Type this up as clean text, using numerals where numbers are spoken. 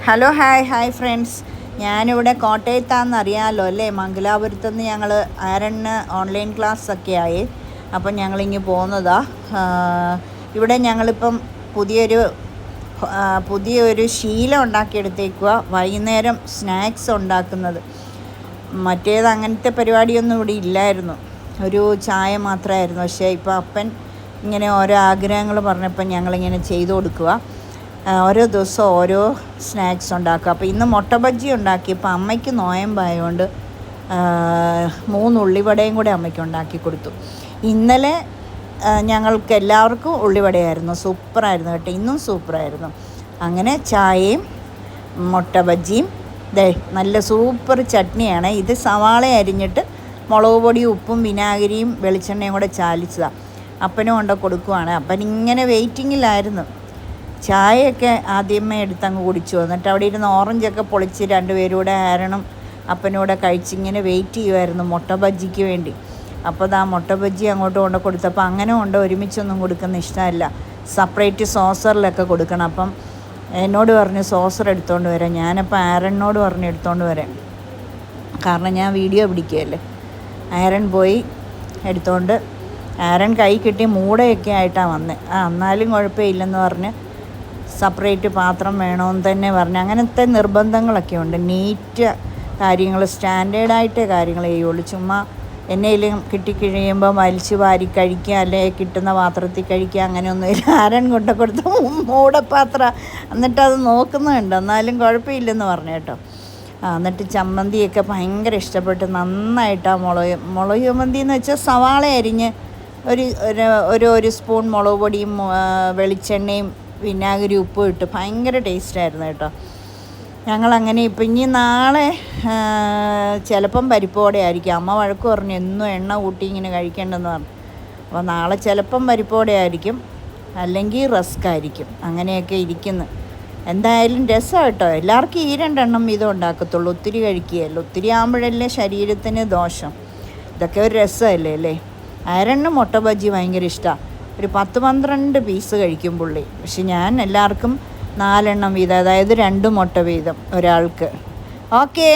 Hello hi friends. ഞാനിവിടെ കോട്ടയത്താണെന്ന് അറിയാമല്ലോ അല്ലേ. മംഗലാപുരത്തു നിന്ന് ഞങ്ങൾ ആരണ്ണ് ഓൺലൈൻ ക്ലാസ്സൊക്കെ ആയി. അപ്പം ഞങ്ങളിങ്ങ് പോകുന്നതാ. ഇവിടെ ഞങ്ങളിപ്പം പുതിയൊരു ശീലം ഉണ്ടാക്കിയെടുത്തേക്കുക. വൈകുന്നേരം സ്നാക്സ് ഉണ്ടാക്കുന്നത്. മറ്റേത് അങ്ങനത്തെ പരിപാടിയൊന്നും ഇവിടെ ഇല്ലായിരുന്നു. ഒരു ചായ മാത്രമായിരുന്നു. പക്ഷേ ഇപ്പോൾ അപ്പൻ ഇങ്ങനെ ഓരോ ആഗ്രഹങ്ങൾ പറഞ്ഞപ്പോൾ ഞങ്ങളിങ്ങനെ ചെയ്തു കൊടുക്കുക. ഓരോ ദിവസം ഓരോ സ്നാക്സ് ഉണ്ടാക്കുക. അപ്പോൾ ഇന്ന് മുട്ട ബജ്ജി ഉണ്ടാക്കിയപ്പോൾ അമ്മയ്ക്ക് നോയമ്പായതുകൊണ്ട് 3 ഉള്ളിവടയും കൂടെ അമ്മയ്ക്ക് ഉണ്ടാക്കി കൊടുത്തു. ഇന്നലെ ഞങ്ങൾക്ക് എല്ലാവർക്കും ഉള്ളിവടയായിരുന്നു. സൂപ്പറായിരുന്നു കേട്ടോ. ഇന്നും സൂപ്പറായിരുന്നു. അങ്ങനെ ചായയും മുട്ട ബജ്ജിയും നല്ല സൂപ്പർ ചട്നിയാണ്. ഇത് സവാള അരിഞ്ഞിട്ട് മുളക് പൊടിയും ഉപ്പും വിനാഗിരിയും വെളിച്ചെണ്ണയും കൂടെ ചാലിച്ചതാണ്. അപ്പനും കൊണ്ട് കൊടുക്കുവാണ്. അപ്പൻ ഇങ്ങനെ വെയിറ്റിങ്ങിലായിരുന്നു. ചായയൊക്കെ ആദ്യമേ എടുത്തങ്ങ് കുടിച്ചു. എന്നിട്ട് അവിടെ ഇരുന്ന് ഓറഞ്ചൊക്കെ പൊളിച്ച് 2 പേരും കൂടെ ആരണം അപ്പനൂടെ കഴിച്ചിങ്ങനെ വെയിറ്റ് ചെയ്യുമായിരുന്നു മുട്ട ബജ്ജിക്ക് വേണ്ടി. അപ്പോൾ ആ മുട്ട ബജ്ജി അങ്ങോട്ട് കൊണ്ട് കൊടുത്തപ്പോൾ അങ്ങനെ കൊണ്ട് ഒരുമിച്ചൊന്നും കൊടുക്കുന്ന ഇഷ്ടമല്ല. സെപ്പറേറ്റ് സോസറിലൊക്കെ കൊടുക്കണം. അപ്പം എന്നോട് പറഞ്ഞ് സോസർ എടുത്തുകൊണ്ട് വരാം. ഞാനപ്പോൾ ആരനോട് പറഞ്ഞ് എടുത്തുകൊണ്ട് വരാം. കാരണം ഞാൻ വീഡിയോ പിടിക്കുകയല്ലേ. ആരൻ പോയി എടുത്തുകൊണ്ട് ആരൻ കൈ കിട്ടി മൂടയൊക്കെ ആയിട്ടാണ് വന്നത്. എന്നാലും കുഴപ്പമില്ലെന്ന് പറഞ്ഞ് സെപ്പറേറ്റ് പാത്രം വേണമെന്ന് തന്നെ പറഞ്ഞ് അങ്ങനത്തെ നിർബന്ധങ്ങളൊക്കെ ഉണ്ട്. നീറ്റ് കാര്യങ്ങൾ, സ്റ്റാൻഡേർഡായിട്ട് കാര്യങ്ങൾ ചെയ്യുള്ളൂ. ചുമ്മാ എന്നേലും കിട്ടിക്കഴിയുമ്പോൾ വലിച്ചു വാരി കഴിക്കുക, അല്ലെങ്കിൽ കിട്ടുന്ന പാത്രത്തിൽ കഴിക്കുക, അങ്ങനെയൊന്നുമില്ല. ആരൻ കൊടുത്ത മൂടപ്പാത്രം എന്നിട്ടത് നോക്കുന്നുണ്ട്. എന്നാലും കുഴപ്പമില്ലെന്ന് പറഞ്ഞു കേട്ടോ. എന്നിട്ട് ചമ്മന്തിയൊക്കെ ഭയങ്കര ഇഷ്ടപ്പെട്ട് നന്നായിട്ടാണ് മുളക് ചമ്മന്തി എന്ന് വെച്ചാൽ സവാള അരിഞ്ഞ് ഒരു സ്പൂൺ മുളക് പൊടിയും വെളിച്ചെണ്ണയും വിനാഗിരി ഉപ്പും ഇട്ട് ഭയങ്കര ടേസ്റ്റായിരുന്നു കേട്ടോ. ഞങ്ങളങ്ങനെ ഇപ്പം ഇനി നാളെ ചിലപ്പം പരിപ്പോടെ ആയിരിക്കും. അമ്മ വഴക്ക് പറഞ്ഞു എന്നും എണ്ണ കൂട്ടി ഇങ്ങനെ കഴിക്കേണ്ടെന്ന് പറഞ്ഞു. അപ്പോൾ നാളെ ചിലപ്പം പരിപ്പോടെ ആയിരിക്കും, അല്ലെങ്കിൽ റസ്ക് ആയിരിക്കും. അങ്ങനെയൊക്കെ ഇരിക്കുന്നു. എന്തായാലും രസം കേട്ടോ. എല്ലാവർക്കും ഈ 2 എണ്ണം വീതം ഉണ്ടാക്കത്തുള്ളൂ. ഒത്തിരി കഴിക്കുകയല്ല. ഒത്തിരി ആകുമ്പോഴല്ലേ ശരീരത്തിന് ദോഷം. ഇതൊക്കെ ഒരു രസമല്ലേ അല്ലേ. ആരണ്ണ് മുട്ട ബജ്ജി ഭയങ്കര ഇഷ്ടമാണ്. ഒരു 10-12 പീസ് കഴിക്കും പുള്ളി. പക്ഷെ ഞാൻ എല്ലാവർക്കും 4 എണ്ണം വീതം, അതായത് 2 മുട്ട വീതം ഒരാൾക്ക്. ഓക്കേ.